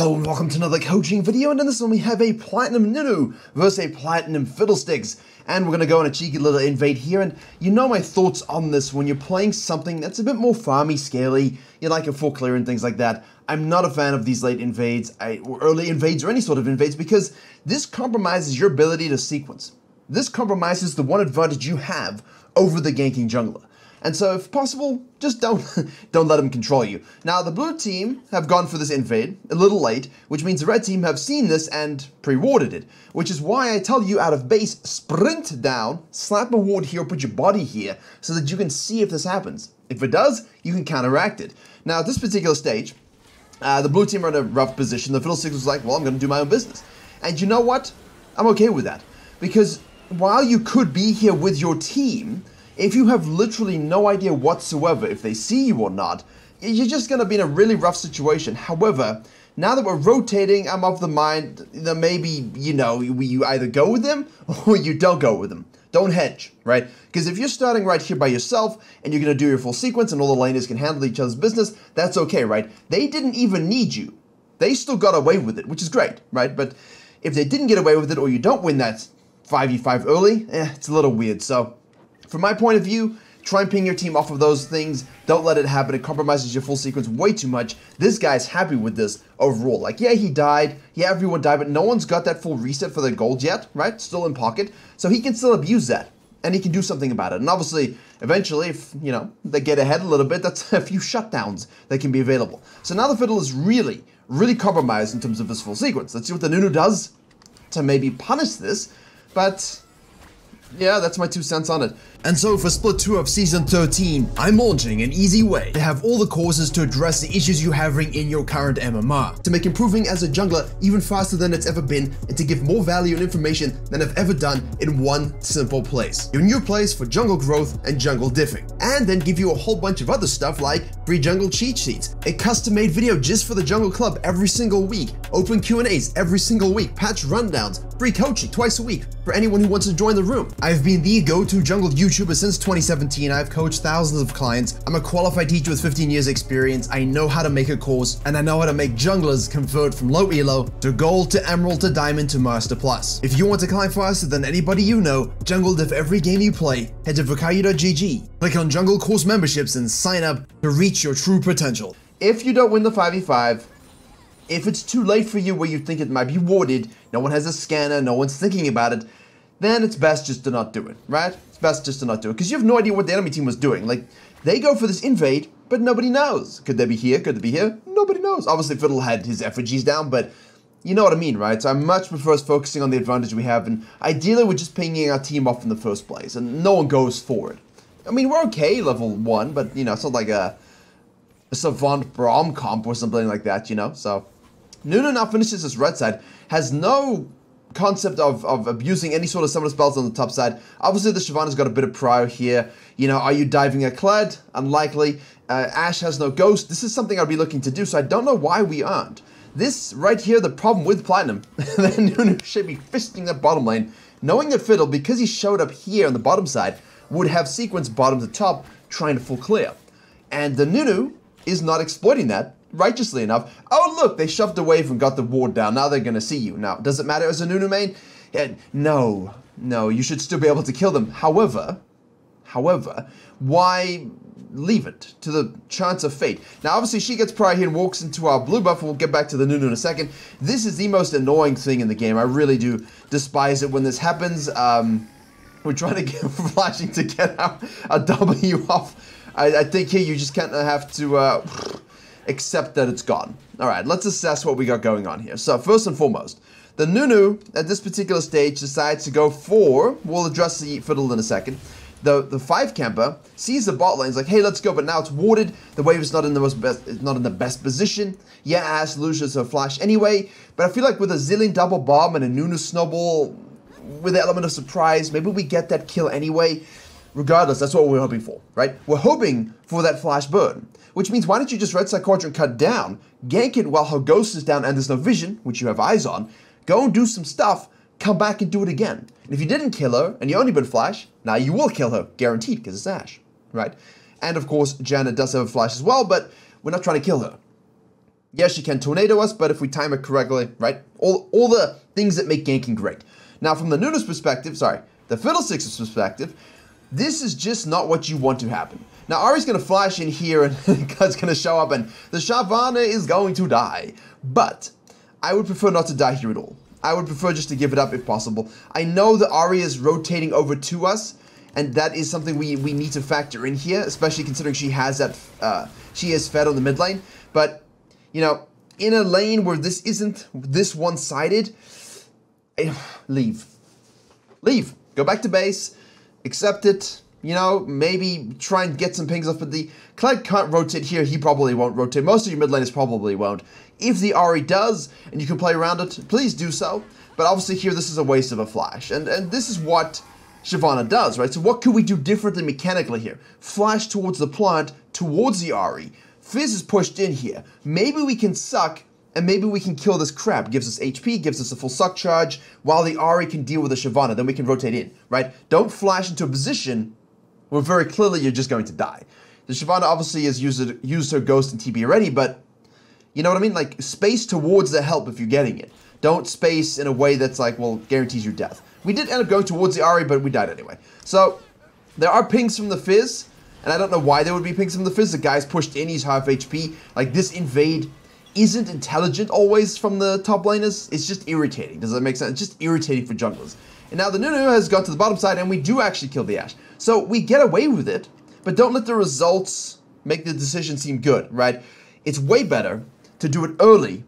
Hello and welcome to another coaching video, and in this one we have a Platinum Nunu versus a Platinum Fiddlesticks. And we're going to go on a cheeky little invade here, and you know my thoughts on this when you're playing something that's a bit more farmy, scaly, you like a full clear and things like that. I'm not a fan of these late invades, or early invades, or any sort of invades, because this compromises your ability to sequence. This compromises the one advantage you have over the ganking jungler. And so, if possible, just don't let them control you. Now, the blue team have gone for this invade a little late, which means the red team have seen this and pre-warded it. Which is why I tell you out of base, sprint down, slap a ward here, put your body here, so that you can see if this happens. If it does, you can counteract it. Now, at this particular stage, the blue team are in a rough position. The Fiddlesticks was like, well, I'm going to do my own business. And you know what? I'm okay with that. Because while you could be here with your team, if you have literally no idea whatsoever if they see you or not, you're just going to be in a really rough situation. However, now that we're rotating, I'm of the mind that maybe, you either go with them or you don't go with them. Don't hedge, right? Because if you're starting right here by yourself and you're going to do your full sequence and all the laners can handle each other's business, that's okay, right? They didn't even need you. They still got away with it, which is great, right? But if they didn't get away with it or you don't win that 5v5 early, it's a little weird. So from my point of view, try and ping your team off of those things. Don't let it happen. It compromises your full sequence way too much. This guy's happy with this overall. Like, yeah, he died. Yeah, everyone died, but no one's got that full reset for their gold yet, right? Still in pocket. So he can still abuse that, and he can do something about it. And obviously, eventually, if, they get ahead a little bit, that's a few shutdowns that can be available. So now the Fiddle is really, really compromised in terms of his full sequence. Let's see what the Nunu does to maybe punish this, but yeah, that's my 2 cents on it. And so for Split 2 of Season 13, I'm launching an easy way to have all the courses to address the issues you're having in your current MMR, to make improving as a jungler even faster than it's ever been, and to give more value and information than I've ever done in one simple place. Your new place for jungle growth and jungle diffing. And then give you a whole bunch of other stuff like free jungle cheat sheets, a custom-made video just for the Jungle Club every single week, open Q&As every single week, patch rundowns, free coaching twice a week for anyone who wants to join the room. I've been the go-to jungle YouTuber since 2017. I've coached thousands of clients. I'm a qualified teacher with 15 years experience. I know how to make a course, and I know how to make junglers convert from low elo to gold to emerald to diamond to master plus. If you want to climb faster than anybody you know, jungle diff every game you play, head to virkayu.gg, click on jungle course memberships and sign up to reach your true potential. If you don't win the 5v5, if it's too late for you where you think it might be warded, no one has a scanner, no one's thinking about it, then it's best just to not do it, right? It's best just to not do it, because you have no idea what the enemy team was doing. Like, they go for this invade, but nobody knows. Could they be here? Could they be here? Nobody knows. Obviously, Fiddle had his effigies down, but you know what I mean, right? So I much prefer us focusing on the advantage we have, and ideally we're just pinging our team off in the first place, and no one goes for it. I mean, we're okay level 1, but, it's not like a Savant Braum comp or something like that, So Nunu now finishes his red side, has no concept of abusing any sort of summoner spells on the top side. Obviously, the Shyvana's got a bit of prior here. Are you diving a Kled? Unlikely. Ashe has no ghost. This is something I'd be looking to do, so I don't know why we aren't. This right here, the problem with Platinum, that Nunu should be fisting that bottom lane, knowing that Fiddle, because he showed up here on the bottom side, would have sequence bottom to top, trying to full clear. And the Nunu is not exploiting that, righteously enough. Oh, look, they shoved a wave and got the ward down. Now they're going to see you. Now, does it matter as a Nunu main? No, you should still be able to kill them. However, why leave it to the chance of fate? Now, obviously, she gets prior here and walks into our blue buff, and we'll get back to the Nunu in a second. This is the most annoying thing in the game. I really do despise it when this happens. We're trying to get flashing to get a W off. I think here you just kind of have to accept that it's gone. Alright, let's assess what we got going on here. So, first and foremost, the Nunu, at this particular stage, decides to go for, we'll address the Fiddle in a second, the 5 camper sees the bot lane, is like, hey, let's go, but now it's warded, the wave is not in the best position. Yeah, Ashe loses her flash anyway, but I feel like with a Zillion double bomb and a Nunu snowball, with the element of surprise, maybe we get that kill anyway. Regardless, that's what we're hoping for, right? We're hoping for that flash burn. Which means, why don't you just red side quadrant cut down, gank it while her ghost is down and there's no vision, which you have eyes on, go and do some stuff, come back and do it again. And if you didn't kill her, and you only been flash, now you will kill her, guaranteed, because it's Ashe, right? And of course, Janet does have a flash as well, but we're not trying to kill her. Yes, she can tornado us, but if we time it correctly, right? All the things that make ganking great. Now, from the Nunu's perspective, sorry, the Fiddlesticks' perspective, this is just not what you want to happen. Now, Ari's going to flash in here, and God's going to show up, and the Shyvana is going to die. But I would prefer not to die here at all. I would prefer just to give it up if possible. I know that Ari is rotating over to us, and that is something we need to factor in here, especially considering she has that, she is fed on the mid lane. But, you know, in a lane where this isn't this one-sided, leave. Leave. Go back to base, accept it, you know, maybe try and get some pings off, but the Clyde can't rotate here, he probably won't rotate. Most of your mid laners probably won't. If the Ari does, and you can play around it, please do so. But obviously here, this is a waste of a flash, and this is what Shyvana does, right? So what could we do differently mechanically here? Flash towards the plant, towards the Ari. Fizz is pushed in here. Maybe we can suck, and maybe we can kill this crab. Gives us HP, gives us a full suck charge, while the Ari can deal with the Shyvana. Then we can rotate in, right? Don't flash into a position where very clearly you're just going to die. The Shyvana obviously has used her Ghost and TB already, but you know what I mean? Like, space towards the help if you're getting it. Don't space in a way that's like, well, guarantees your death. We did end up going towards the Ari, but we died anyway. So, there are pings from the Fizz, and I don't know why there would be pings from the Fizz. The guy's pushed in, he's half HP. Like, this invade isn't intelligent always from the top laners. It's just irritating. Does that make sense? It's just irritating for junglers. And now the Nunu has gone to the bottom side, and we do actually kill the Ashe. So we get away with it, but don't let the results make the decision seem good, right? It's way better to do it early,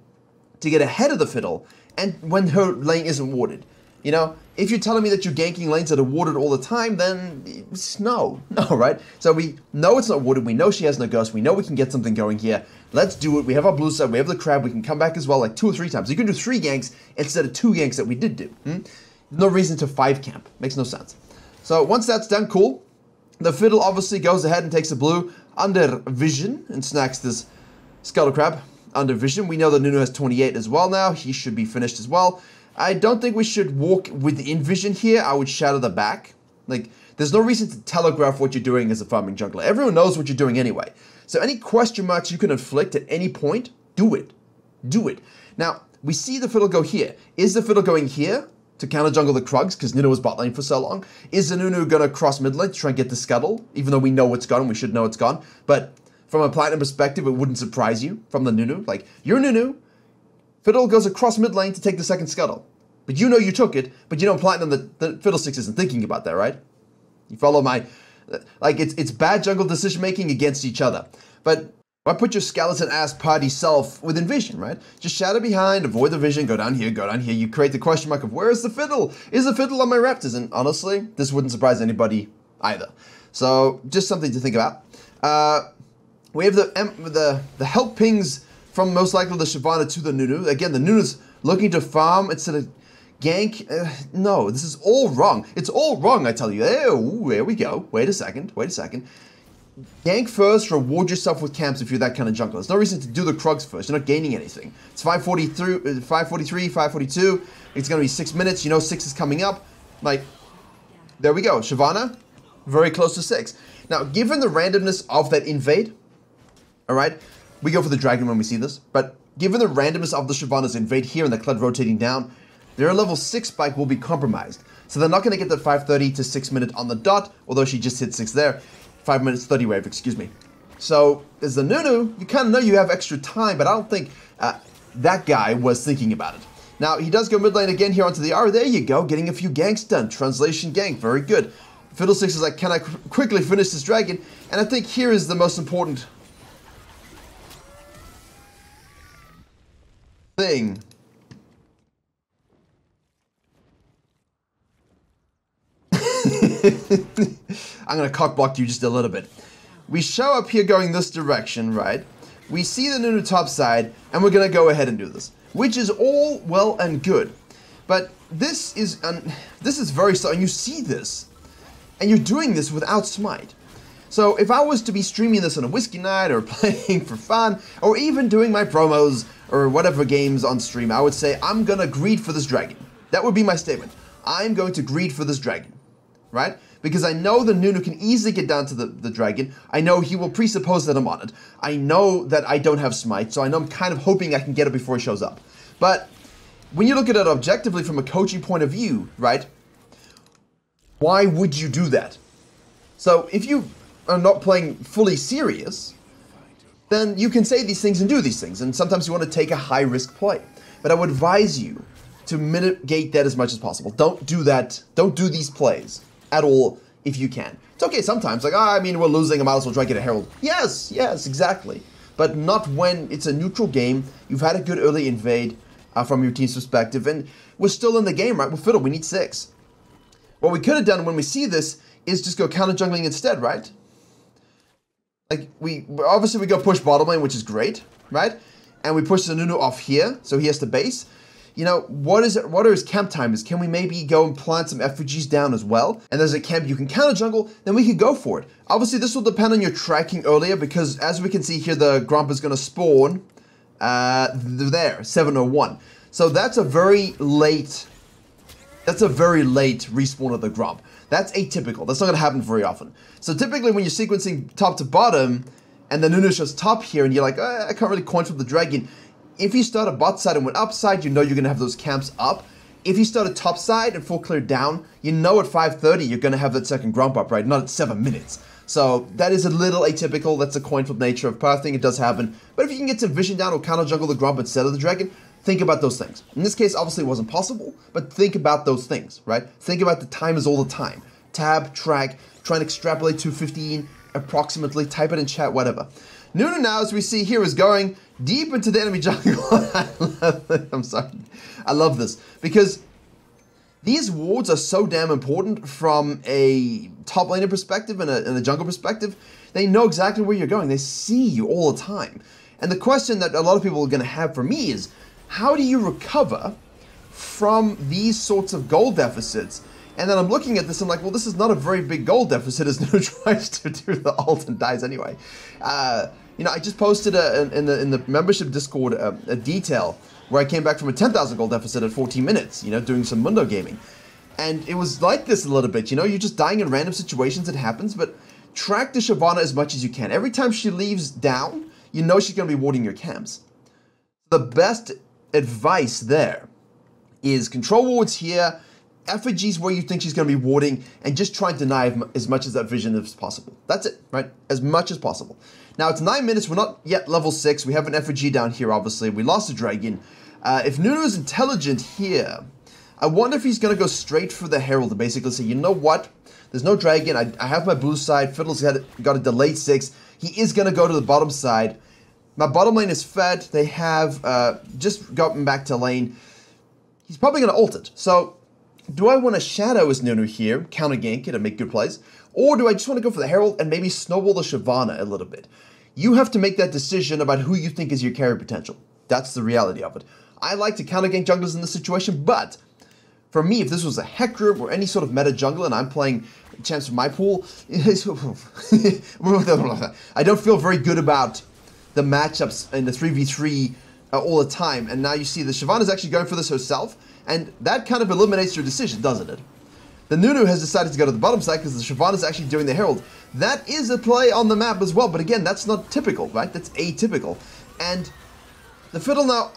to get ahead of the Fiddle, and when her lane isn't warded. You know, if you're telling me that you're ganking lanes that are warded all the time, then no, right? So we know it's not warded, we know she has no Ghost, we know we can get something going here. Let's do it. We have our blue side, we have the crab, we can come back as well like 2 or 3 times. You can do 3 ganks instead of 2 ganks that we did do. No reason to 5 camp. Makes no sense. So once that's done, cool. The Fiddle obviously goes ahead and takes the blue under vision and snacks this Scuttle Crab under vision. We know that Nunu has 28 as well now. He should be finished as well. I don't think we should walk within vision here. I would shadow the back. Like, there's no reason to telegraph what you're doing as a farming jungler. Everyone knows what you're doing anyway. So any question marks you can inflict at any point, do it. Do it. Now, we see the Fiddle go here. Is the Fiddle going here to counter jungle the Krugs, because Nunu was bot lane for so long? Is the Nunu gonna cross mid lane to try and get the Scuttle, even though we know it's gone, we should know it's gone? But from a Platinum perspective, it wouldn't surprise you from the Nunu. Like, you're Nunu, Fiddle goes across mid lane to take the second Scuttle. But you know you took it, but you know Platinum, the Fiddlesticks isn't thinking about that, right? You follow my, like, it's bad jungle decision making against each other. But why put your skeleton-ass party self within vision, right? Just shadow behind, avoid the vision, go down here, go down here. You create the question mark of, where is the Fiddle? Is the Fiddle on my Raptors? And honestly, this wouldn't surprise anybody either. So, just something to think about. We have the help pings from most likely the Shyvana to the Nunu. Again, the Nunu's looking to farm instead of gank. No, this is all wrong. It's all wrong, I tell you. Oh, there we go. Wait a second. Wait a second. Gank first, reward yourself with camps if you're that kind of jungler. There's no reason to do the Krugs first. You're not gaining anything. It's 543, 542. It's going to be 6 minutes. You know 6 is coming up. Like, there we go. Shyvana, very close to 6. Now, given the randomness of that invade, all right, we go for the dragon when we see this, but given the randomness of the Shyvana's invade here and the Kled rotating down, their level 6 spike will be compromised. So they're not going to get that 5:30 to 6 minute on the dot, although she just hit 6 there. 5 minutes 30 wave, excuse me. So, as the Nunu, you kind of know you have extra time, but I don't think that guy was thinking about it. Now, he does go mid lane again here onto the R. There you go, getting a few ganks done. Translation gank, very good. Fiddlesticks is like, can I quickly finish this dragon? And I think here is the most important thing. I'm going to cockblock you just a little bit. We show up here going this direction, right? We see the Nunu top side, and we're going to go ahead and do this, which is all well and good. But this is very slow, and you see this, and you're doing this without smite. So if I was to be streaming this on a whiskey night, or playing for fun, or even doing my promos, or whatever games on stream, I would say, I'm going to greed for this dragon. That would be my statement. I'm going to greed for this dragon. Right? Because I know the Nunu can easily get down to the dragon. I know he will presuppose that I'm on it. I know that I don't have smite, so I know I'm kind of hoping I can get it before he shows up. But when you look at it objectively from a coaching point of view, right? Why would you do that? So if you are not playing fully serious, then you can say these things and do these things. And sometimes you want to take a high-risk play. But I would advise you to mitigate that as much as possible. Don't do that. Don't do these plays at all if you can. It's okay sometimes, like, I mean, we're losing, I might as well try to get a herald. Yes, exactly. But not when it's a neutral game. You've had a good early invade from your team's perspective, and we're still in the game, right? We're Fiddle, we need 6. What we could have done when we see this is just go counter jungling instead, right? Like, obviously we go push bottom lane, which is great, right? And we push the Nunu off here, so he has to base. You know, what are his camp timers? Can we maybe go and plant some effigies down as well? And there's a camp you can counter jungle, then we can go for it. Obviously, this will depend on your tracking earlier, because as we can see here, the Grump is going to spawn there, 701. So that's a very late respawn of the Grump. That's atypical. That's not going to happen very often. So typically when you're sequencing top to bottom, and the Nunu shows top here, and you're like, I can't really coin from the dragon. If you start a bot side and went up side, you know you're going to have those camps up. If you start a top side and full clear down, you know at 5:30 you're going to have that second Grump up, right? Not at 7 minutes. So that is a little atypical. That's a coin flip nature of pathing. It does happen. But if you can get some vision down or counter jungle the Grump instead of the dragon, think about those things. In this case, obviously it wasn't possible, but think about those things, right? Think about the timers all the time. Tab, track, try and extrapolate 215 approximately, type it in chat, whatever. Nunu now, as we see here, is going deep into the enemy jungle. I'm sorry. I love this because these wards are so damn important from a top laner perspective and a jungle perspective. They know exactly where you're going. They see you all the time. And the question that a lot of people are going to have for me is, how do you recover from these sorts of goal deficits? And then I'm looking at this, I'm like, well, this is not a very big goal deficit as Nunu tries to do the ult and dies anyway. You know, I just posted in the membership Discord a detail where I came back from a 10,000 goal deficit at 14 minutes, you know, doing some Mundo gaming. And it was like this a little bit, you know, you're just dying in random situations, it happens, but track the Shyvana as much as you can. Every time she leaves down, you know she's going to be warding your camps. The best advice there is control wards here, effigies where you think she's going to be warding, and just try and deny as much of that vision as possible. That's it, right? As much as possible. Now, it's 9 minutes. We're not yet level 6. We have an effigy down here, obviously. We lost a dragon. If Nunu is intelligent here, I wonder if he's going to go straight for the Herald to basically say, you know what? There's no dragon. I have my blue side. Fiddle's got a delayed 6. He is going to go to the bottom side. My bottom lane is fed. They have just gotten back to lane. He's probably going to ult it. So, do I want to shadow his Nunu here, counter gank it and make good plays? Or do I just want to go for the Herald and maybe snowball the Shyvana a little bit? You have to make that decision about who you think is your carry potential. That's the reality of it. I like to counter gank junglers in this situation, but for me, if this was a Heck group or any sort of meta jungler and I'm playing champs from my pool, I don't feel very good about the matchups in the 3v3 all the time. And now you see the Shyvana is actually going for this herself. And that kind of eliminates your decision, doesn't it? The Nunu has decided to go to the bottom side because the Shyvana is actually doing the Herald. That is a play on the map as well, but again, that's not typical, right? That's atypical. And the Fiddle now...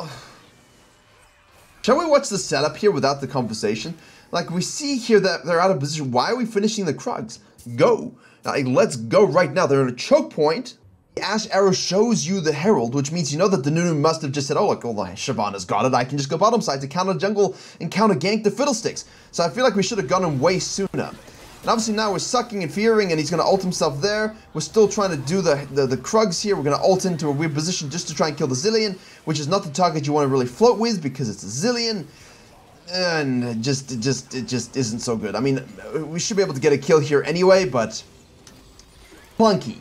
Shall we watch the setup here without the conversation? Like, we see here that they're out of position. Why are we finishing the Krugs? Go. Like, let's go right now. They're in a choke point. The Ash Arrow shows you the Herald, which means you know that the Nunu must have just said, oh, look, well, Shyvana's got it. I can just go bottom side to counter jungle and counter gank the Fiddlesticks. So I feel like we should have gone in way sooner. And obviously now we're sucking and fearing, and he's going to ult himself there. We're still trying to do the Krugs here. We're going to ult into a weird position just to try and kill the Zillion, which is not the target you want to really float with because it's a Zillion. And it just isn't so good. I mean, we should be able to get a kill here anyway, but plunky.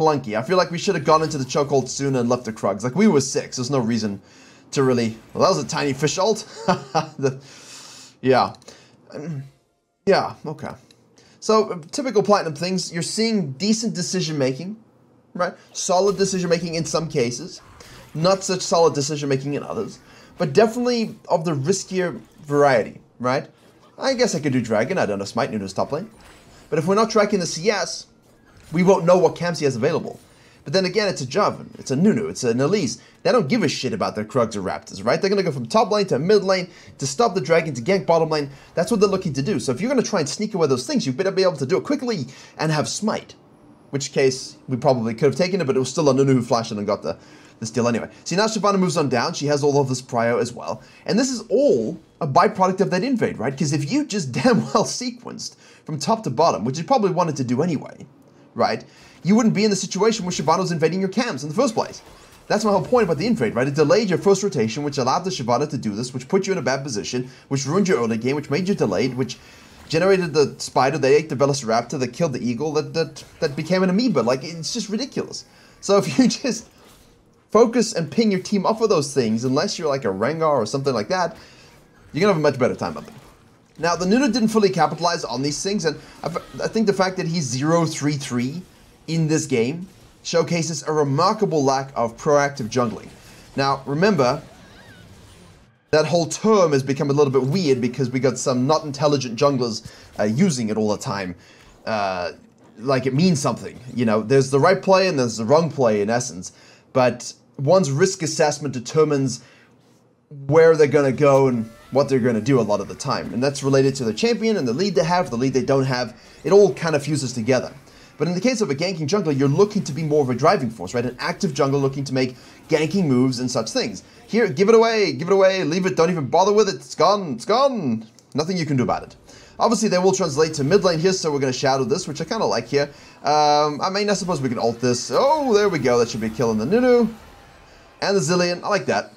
I feel like we should have gone into the chokehold sooner and left the Krugs. Like, we were 6. There's no reason to really... Well, that was a tiny fish ult. Yeah. Yeah, okay. So, typical Platinum things. You're seeing decent decision-making, right? Solid decision-making in some cases. Not such solid decision-making in others. But definitely of the riskier variety, right? I guess I could do Dragon. I don't know Smite Nunu's top lane. But if we're not tracking the CS, we won't know what camps he has available. But then again, it's a Javan, it's a Nunu, it's an Elise. They don't give a shit about their Krugs or Raptors, right? They're going to go from top lane to mid lane to stop the Dragon to gank bottom lane. That's what they're looking to do. So if you're going to try and sneak away those things, you better be able to do it quickly and have Smite. Which case, we probably could have taken it, but it was still a Nunu who flashed it and got the steal anyway. See, now Shyvana moves on down. She has all of this prio as well. And this is all a byproduct of that invade, right? Because if you just damn well sequenced from top to bottom, which you probably wanted to do anyway, right? You wouldn't be in the situation where Shyvana was invading your camps in the first place. That's my whole point about the invade, right? It delayed your first rotation, which allowed the Shyvana to do this, which put you in a bad position, which ruined your early game, which made you delayed, which generated the spider, they ate the Velociraptor, that killed the eagle, that became an amoeba. Like, it's just ridiculous. So if you just focus and ping your team off of those things, unless you're like a Rengar or something like that, you're going to have a much better time of it. Now, the Nunu didn't fully capitalize on these things, and I think the fact that he's 0-3-3 in this game showcases a remarkable lack of proactive jungling. Now, remember, that whole term has become a little bit weird because we got some not intelligent junglers using it all the time. Like it means something. You know, there's the right play and there's the wrong play in essence. But one's risk assessment determines where they're going to go and what they're going to do a lot of the time. And that's related to the champion and the lead they have, the lead they don't have. It all kind of fuses together. But in the case of a ganking jungler, you're looking to be more of a driving force, right? An active jungler looking to make ganking moves and such things. Here, give it away, leave it, don't even bother with it, it's gone, it's gone. Nothing you can do about it. Obviously, they will translate to mid lane here, so we're going to shadow this, which I kind of like here. I mean, I suppose we can ult this. Oh, there we go, that should be killing the Nunu. And the Zillion, I like that.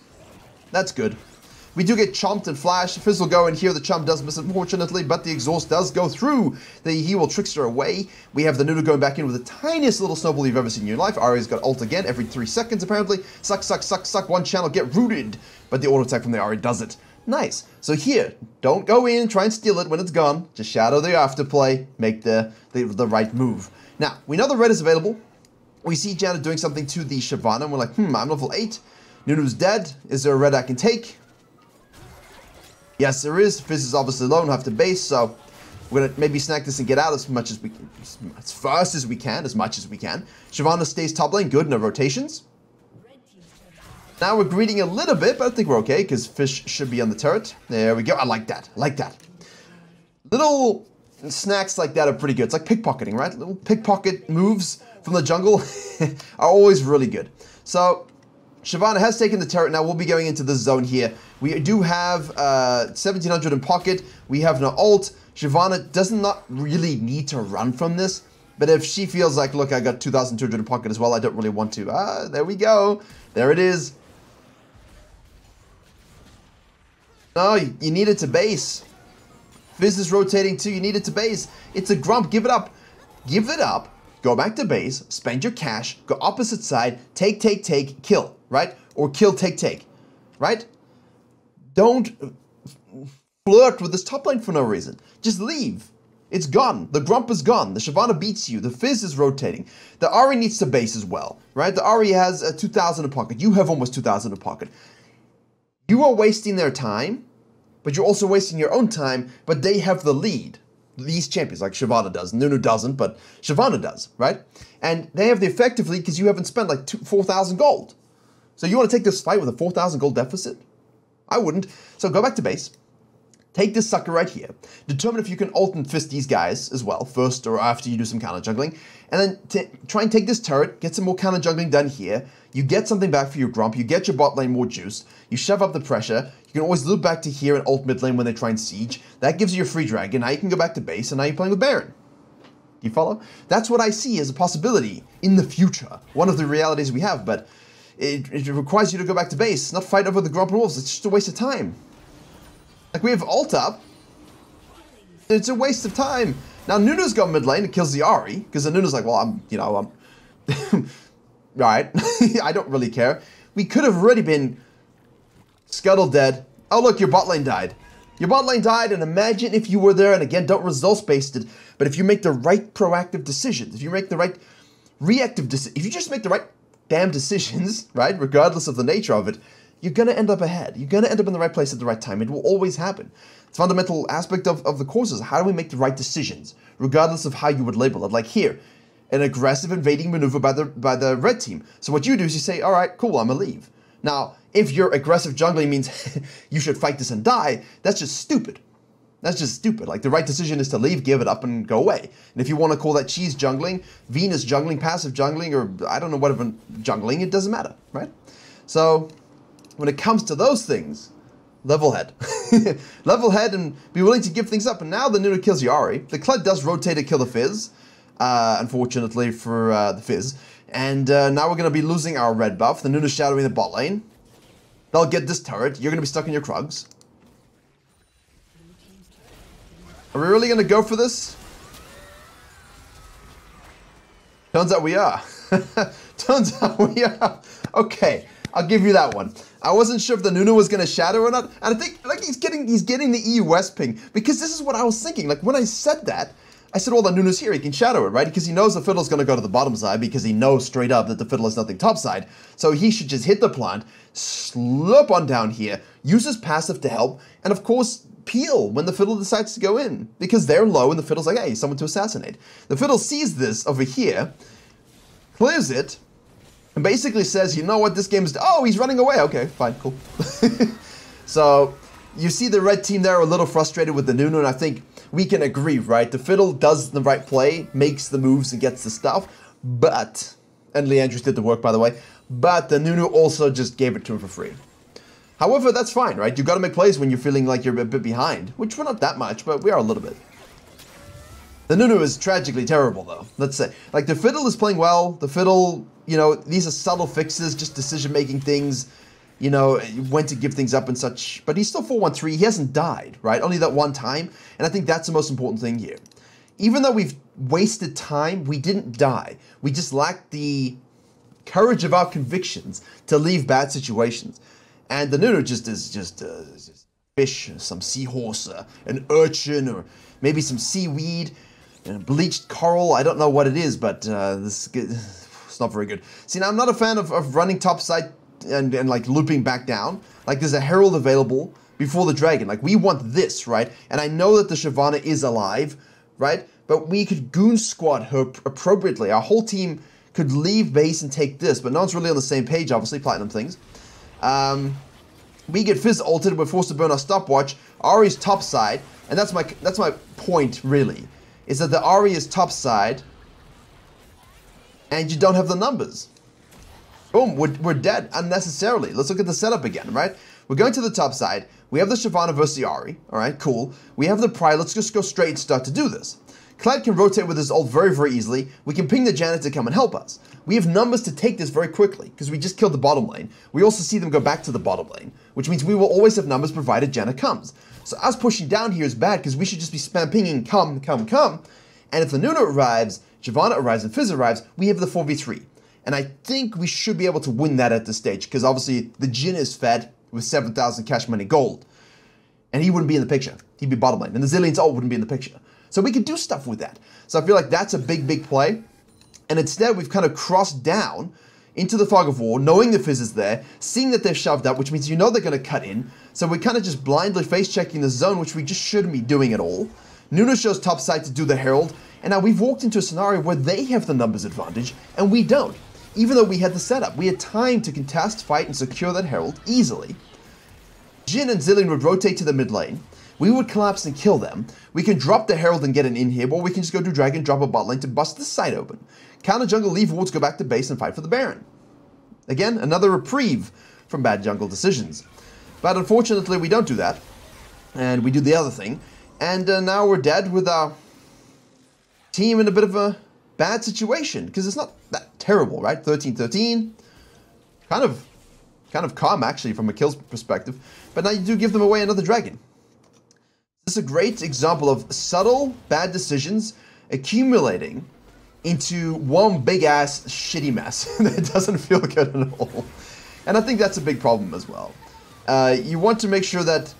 That's good. We do get chomped and flash. Fizz will go in here. The chomp does miss, unfortunately, but the exhaust does go through. He will trickster away. We have the Nunu going back in with the tiniest little snowball you've ever seen in your life. Ari's got ult again every 3 seconds, apparently. Suck, suck, suck, suck. One channel, get rooted. But the auto attack from the Ari does it. Nice. So here, don't go in, try and steal it when it's gone. Just shadow the afterplay. Make the right move. Now, we know the red is available. We see Janet doing something to the Shyvana, and we're like, I'm level 8. Nunu's dead. Is there a red I can take? Yes, there is. Fizz is obviously low and have to base, so we're going to maybe snack this and get out as much as we can, as fast as we can, as much as we can. Shyvana stays top lane, good, no rotations. Now we're greeting a little bit, but I think we're okay, because Fish should be on the turret. There we go. I like that. I like that. Little snacks like that are pretty good. It's like pickpocketing, right? Little pickpocket moves from the jungle are always really good. So Shyvana has taken the turret. Now we'll be going into this zone here. We do have 1700 in pocket. We have no ult. Shyvana does not really need to run from this. But if she feels like, look, I got 2200 in pocket as well, I don't really want to. There we go. There it is. No, you need it to base. Fizz is rotating too. You need it to base. It's a grump. Give it up. Give it up. Go back to base. Spend your cash. Go opposite side. Take, kill. Right? Or kill, take. Right? Don't flirt with this top lane for no reason. Just leave. It's gone. The Grump is gone. The Shyvana beats you. The Fizz is rotating. The Ahri needs to base as well. Right? The Ahri has 2,000 in pocket. You have almost 2,000 in pocket. You are wasting their time, but you're also wasting your own time, but they have the lead. These champions, like Shyvana does. Nunu doesn't, but Shyvana does, right? And they have the effective lead because you haven't spent like 4,000 gold. So you want to take this fight with a 4,000 gold deficit? I wouldn't. So go back to base. Take this sucker right here. Determine if you can ult and fist these guys as well, first or after you do some counter juggling. And then try and take this turret, get some more counter juggling done here. You get something back for your Grump, you get your bot lane more juiced, you shove up the pressure, you can always loop back to here and ult mid lane when they try and siege. That gives you a free dragon, now you can go back to base, and now you're playing with Baron. Do you follow? That's what I see as a possibility in the future. One of the realities we have, but it requires you to go back to base, not fight over the Grump and Wolves. It's just a waste of time. Like, we have ult up. It's a waste of time. Now, Nunu's got mid lane, it kills the Ahri, because the Nunu's like, well, I'm right. I don't really care. We could have already been scuttled dead. Oh, look, your bot lane died. Your bot lane died, and imagine if you were there, and again, don't results-based it, but if you make the right proactive decisions, if you make the right reactive decisions, if you just make the right damn decisions, right, regardless of the nature of it, you're going to end up ahead. You're going to end up in the right place at the right time. It will always happen. It's a fundamental aspect of the courses. How do we make the right decisions, regardless of how you would label it? Like here, an aggressive invading maneuver by the red team. So what you do is you say, all right, cool, I'm going to leave. Now, if your aggressive jungling means you should fight this and die, that's just stupid. That's just stupid. Like, the right decision is to leave, give it up, and go away. And if you want to call that cheese jungling, Venus jungling, passive jungling, or I don't know, whatever jungling, it doesn't matter, right? So, when it comes to those things, level head. Level head and be willing to give things up. And now the Nunu kills the Ahri. The Kled does rotate to kill the Fizz, unfortunately for the Fizz. And now we're going to be losing our red buff. The Nunu's shadowing the bot lane. They'll get this turret. You're going to be stuck in your Krugs. Are we really going to go for this? Turns out we are. Turns out we are. Okay, I'll give you that one. I wasn't sure if the Nunu was going to shadow or not. And I think like he's getting the EU West ping. Because this is what I was thinking. Like when I said that, I said, well, the Nunu's here. He can shadow it, right? Because he knows the Fiddle's going to go to the bottom side because he knows straight up that the Fiddle has nothing top side. So he should just hit the plant, slurp on down here, use his passive to help, and of course, peel when the Fiddle decides to go in. Because they're low and the Fiddle's like, hey, someone to assassinate. The Fiddle sees this over here, clears it, and basically says, you know what, this game is... Oh, he's running away. Okay, fine, cool. So, you see the red team there a little frustrated with the Nunu, and I think we can agree, right? The Fiddle does the right play, makes the moves and gets the stuff, but... And Leandros did the work, by the way. But the Nunu also just gave it to him for free. However, that's fine, right? You got to make plays when you're feeling like you're a bit behind, which we're not that much, but we are a little bit. The Nunu is tragically terrible, though. Let's say, like the Fiddle is playing well. The Fiddle, you know, these are subtle fixes, just decision-making things. You know, when to give things up and such. But he's still 4-1-3. He hasn't died, right? Only that one time, and I think that's the most important thing here. Even though we've wasted time, we didn't die. We just lacked the courage of our convictions to leave bad situations. And the Nunu just is just fish, some seahorse, an urchin, or maybe some seaweed, and bleached coral. I don't know what it is, but it's not very good. See, now I'm not a fan of running topside and like looping back down. Like there's a herald available before the dragon. Like we want this, right? And I know that the Shyvana is alive, right? But we could goon squad her appropriately. Our whole team could leave base and take this, but no one's really on the same page, obviously, Platinum things. We get Fizz ulted, we're forced to burn our stopwatch. Ahri's topside, and that's my point, really, is that the Ahri is topside, and you don't have the numbers. Boom, we're dead unnecessarily. Let's look at the setup again, right? We're going to the top side. We have the Shyvana versus the Ahri. All right, cool. We have the Pry. Let's just go straight and start to do this. Kled can rotate with his ult very, very easily. We can ping the Janet to come and help us. We have numbers to take this very quickly because we just killed the bottom lane. We also see them go back to the bottom lane, which means we will always have numbers provided Janet comes. So us pushing down here is bad because we should just be spam pinging come, come, come. And if the Nunu arrives, Shyvana arrives, and Fizz arrives, we have the 4v3. And I think we should be able to win that at this stage because obviously the Jhin is fed with 7,000 cash money gold. And he wouldn't be in the picture. He'd be bottom lane. And the Zillion's ult wouldn't be in the picture. So we could do stuff with that. So I feel like that's a big, big play. And instead, we've kind of crossed down into the fog of war, knowing the Fizz is there, seeing that they're shoved up, which means you know they're going to cut in. So we're kind of just blindly face-checking the zone, which we just shouldn't be doing at all. Nunu shows topside to do the Herald. And now we've walked into a scenario where they have the numbers advantage, and we don't. Even though we had the setup, we had time to contest, fight, and secure that Herald easily. Jhin and Zillion would rotate to the mid lane. We would collapse and kill them. We can drop the Herald and get an inhib, or we can just go do Dragon, drop a bot lane to bust the side open. Counter jungle, leave wards, go back to base and fight for the Baron. Again, another reprieve from bad jungle decisions. But unfortunately, we don't do that. And we do the other thing. And now we're dead with our team in a bit of a bad situation. Because it's not that terrible, right? 13-13. Kind of calm, actually, from a kills perspective. But now you do give them away another dragon. This is a great example of subtle, bad decisions accumulating into one big-ass shitty mess that doesn't feel good at all. And I think that's a big problem as well. You want to make sure that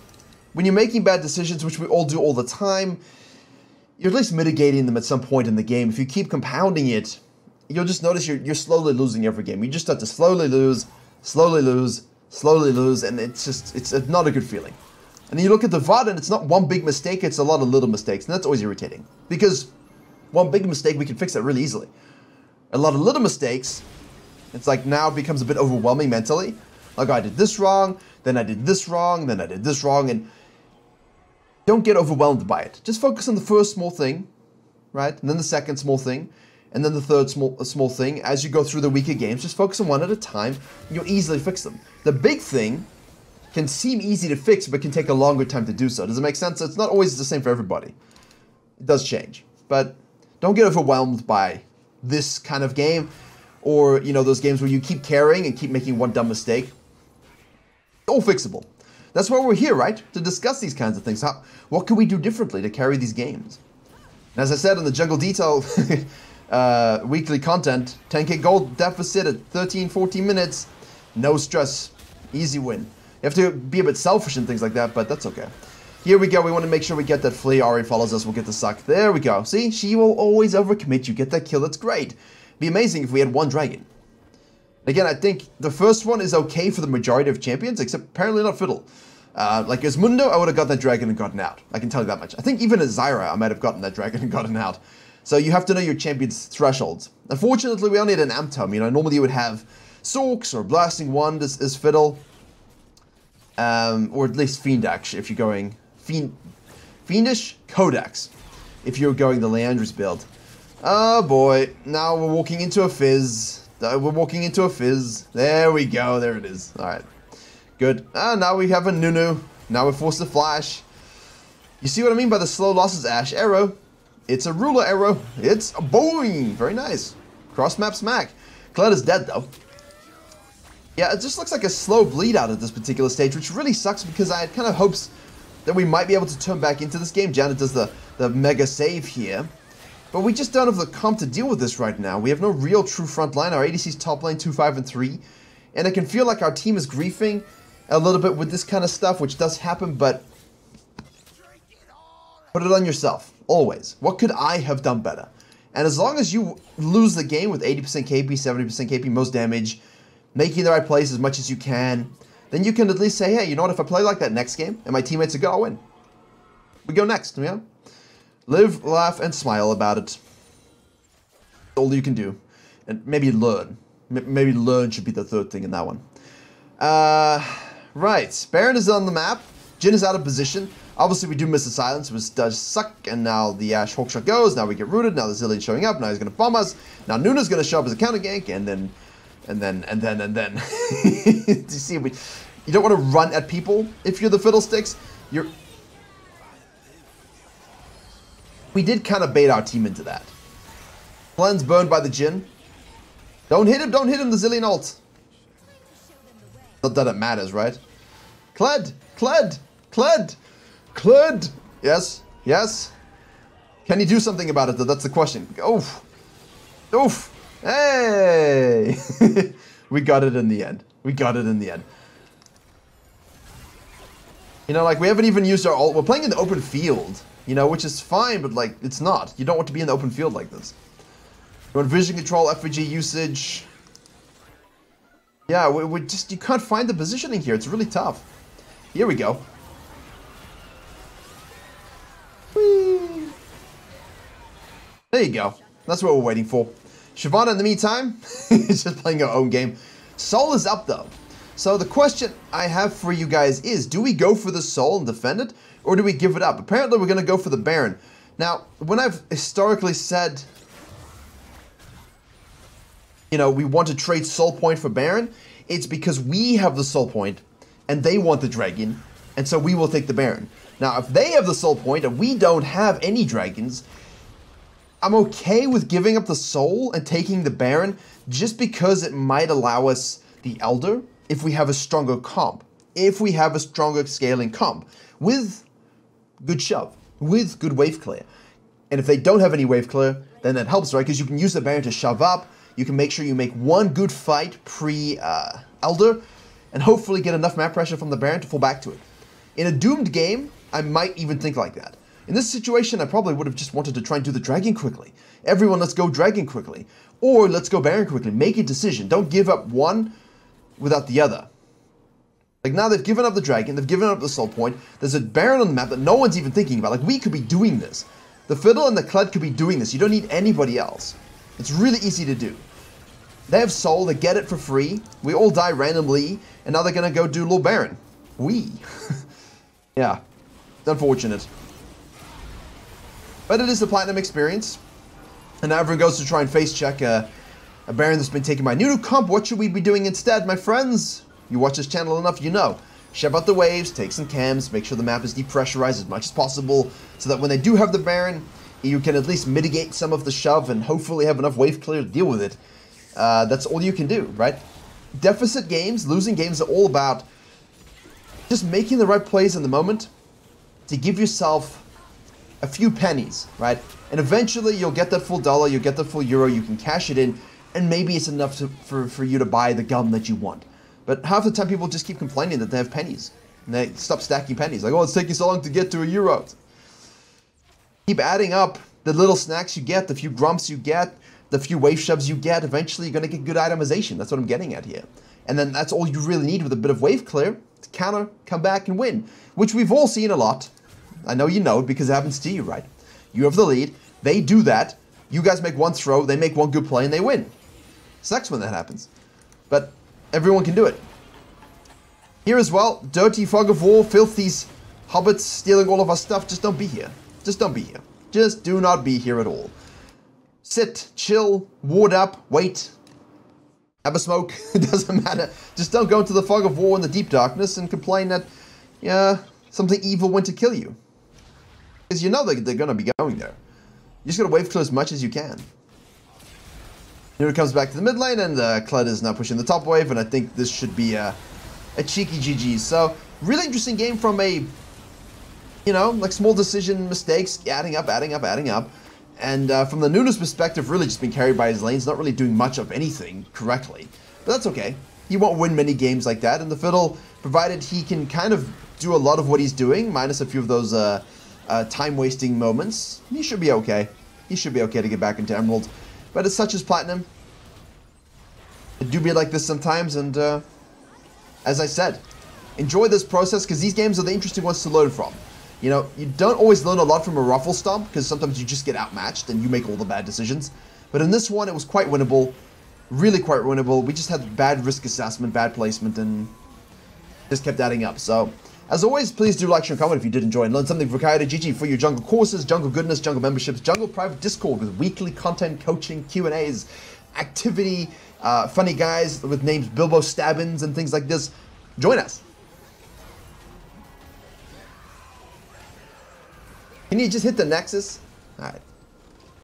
when you're making bad decisions, which we all do all the time, you're at least mitigating them at some point in the game. If you keep compounding it, you'll just notice you're slowly losing every game. You just start to slowly lose, slowly lose, and it's not a good feeling. And then you look at the VOD, and it's not one big mistake, it's a lot of little mistakes, and that's always irritating. Because one big mistake, we can fix that really easily. A lot of little mistakes, it's like now it becomes a bit overwhelming mentally. Like, I did this wrong, then I did this wrong, then I did this wrong, and don't get overwhelmed by it. Just focus on the first small thing, right? And then the second small thing, and then the third small thing. As you go through the weaker games, just focus on one at a time, and you'll easily fix them. The big thing can seem easy to fix, but can take a longer time to do so. Does it make sense? It's not always the same for everybody. It does change. But don't get overwhelmed by this kind of game, or, you know, those games where you keep carrying and keep making one dumb mistake. All fixable. That's why we're here, right? To discuss these kinds of things. What can we do differently to carry these games? And as I said in the Jungle Detail weekly content, 10k gold deficit at 13-14 minutes. No stress. Easy win. You have to be a bit selfish and things like that, but that's okay. Here we go. We want to make sure we get that flea. Ari follows us. We'll get the suck. There we go. See? She will always overcommit. You get that kill. That's great. It'd be amazing if we had one dragon. Again, I think the first one is okay for the majority of champions, except apparently not Fiddle. Like as Mundo, I would have got that dragon and gotten out. I can tell you that much. I think even as Zyra, I might have gotten that dragon and gotten out. So you have to know your champion's thresholds. Unfortunately, we only had an Amtom. You know, normally you would have Sorks or Blasting Wand as Fiddle. Or at least Fiendax if you're going... Fiendish? Codex. If you're going the Leandry's build. Oh boy, now we're walking into a fizz. We're walking into a fizz. There we go, there it is. Alright. Good. Now we have a Nunu. Now we're forced to flash. You see what I mean by the slow losses, Ash? Arrow. It's a ruler arrow. It's a boing. Very nice. Cross map smack. Kled is dead though. Yeah, it just looks like a slow bleed out at this particular stage, which really sucks because I had kind of hopes that we might be able to turn back into this game. Janet does the mega save here. But we just don't have the comp to deal with this right now. We have no real true front line. Our ADC's top lane 2, 5, and 3. And I can feel like our team is griefing a little bit with this kind of stuff, which does happen, but put it on yourself, always. What could I have done better? And as long as you lose the game with 80% KP, 70% KP, most damage, making the right plays as much as you can, then you can at least say, hey, you know what, if I play like that next game, and my teammates are good, I'll win. We go next, yeah? Live, laugh, and smile about it. All you can do. And maybe learn. Maybe learn should be the third thing in that one. Right. Baron is on the map. Jhin is out of position. Obviously, we do miss the silence, which does suck. And now the Ashe Hawkshot goes. Now we get rooted. Now the Zillion's showing up. Now he's going to bomb us. Now Nunu's going to show up as a counter gank. And then. You see, you don't want to run at people if you're the Fiddlesticks. We did kind of bait our team into that. Cleanse burned by the Jhin. Don't hit him, the Zillion ult. Not that it matters, right? Kled! Yes, yes. Can he do something about it though? That's the question. Oof. Hey! We got it in the end. You know, like, we haven't even used our ult. We're playing in the open field. You know, which is fine, but, like, it's not. You don't want to be in the open field like this. You want vision control, FVG usage. Yeah, we just, you can't find the positioning here. It's really tough. Here we go. Whee! There you go. That's what we're waiting for. Shyvana, in the meantime, is just playing her own game. Soul is up, though. So the question I have for you guys is, do we go for the Soul and defend it? Or do we give it up? Apparently, we're going to go for the Baron. Now, when I've historically said, you know, we want to trade Soul Point for Baron, it's because we have the Soul Point, and they want the Dragon, and so we will take the Baron. Now, if they have the Soul Point, and we don't have any Dragons, I'm okay with giving up the Soul and taking the Baron, just because it might allow us the Elder, if we have a stronger comp. If we have a stronger scaling comp. With good shove, with good wave clear. And if they don't have any wave clear, then that helps, right? Because you can use the Baron to shove up, you can make sure you make one good fight pre-Elder, and hopefully get enough map pressure from the Baron to fall back to it. In a doomed game, I might even think like that. In this situation, I probably would have just wanted to try and do the Dragon quickly. Everyone, let's go Dragon quickly. Or let's go Baron quickly. Make a decision. Don't give up one without the other. Like, now they've given up the dragon, they've given up the soul point. There's a baron on the map that no one's even thinking about. Like, we could be doing this. The Fiddle and the Kled could be doing this. You don't need anybody else. It's really easy to do. They have soul, they get it for free. We all die randomly, and now they're gonna go do Lord Baron. Yeah, it's unfortunate. But it is the Platinum experience. And now everyone goes to try and face check a Baron that's been taken by Nunu comp. What should we be doing instead, my friends? You watch this channel enough, you know. Shove out the waves, take some cams, make sure the map is depressurized as much as possible, so that when they do have the Baron, you can at least mitigate some of the shove and hopefully have enough wave clear to deal with it. That's all you can do, right? Deficit games, losing games are all about just making the right plays in the moment to give yourself a few pennies, right? And eventually you'll get that full dollar, you'll get the full euro, you can cash it in, and maybe it's enough for you to buy the gum that you want. But half the time people just keep complaining that they have pennies. And they stop stacking pennies. Like, oh, it's taking so long to get to a euro. Keep adding up the little snacks you get, the few grumps you get, the few wave shoves you get. Eventually you're going to get good itemization. That's what I'm getting at here. And then that's all you really need with a bit of wave clear to counter, come back, and win. Which we've all seen a lot. I know you know it because it happens to you, right? You have the lead. They do that. You guys make one throw. They make one good play, and they win. Sucks when that happens. But everyone can do it. Here as well, dirty fog of war, filthies, hobbits stealing all of our stuff. Just don't be here. Just don't be here. Just do not be here at all. Sit, chill, ward up, wait, have a smoke. It doesn't matter. Just don't go into the fog of war in the deep darkness and complain that, yeah, something evil went to kill you. Because you know they're going to be going there. You just got to wave clear as much as you can. Nunu comes back to the mid lane, and Kled is now pushing the top wave, and I think this should be a cheeky GG. So, really interesting game from a, you know, like small decision mistakes, adding up. And from the Nunu's perspective, really just been carried by his lanes, not really doing much of anything correctly. But that's okay. He won't win many games like that, and the Fiddle, provided he can kind of do a lot of what he's doing, minus a few of those time-wasting moments, he should be okay. He should be okay to get back into Emerald. But it's such as Platinum. It do be like this sometimes, and as I said, enjoy this process, because these games are the interesting ones to learn from. You know, you don't always learn a lot from a ruffle stomp, because sometimes you just get outmatched and you make all the bad decisions. But in this one, it was quite winnable. Really quite winnable. We just had bad risk assessment, bad placement, and just kept adding up. So, as always, please do like, share, and comment if you did enjoy and learn something. virkayu GG for your jungle courses, jungle goodness, jungle memberships, jungle private Discord with weekly content, coaching, Q&As, activity, funny guys with names Bilbo Stabbins and things like this. Join us. Can you just hit the Nexus? All right.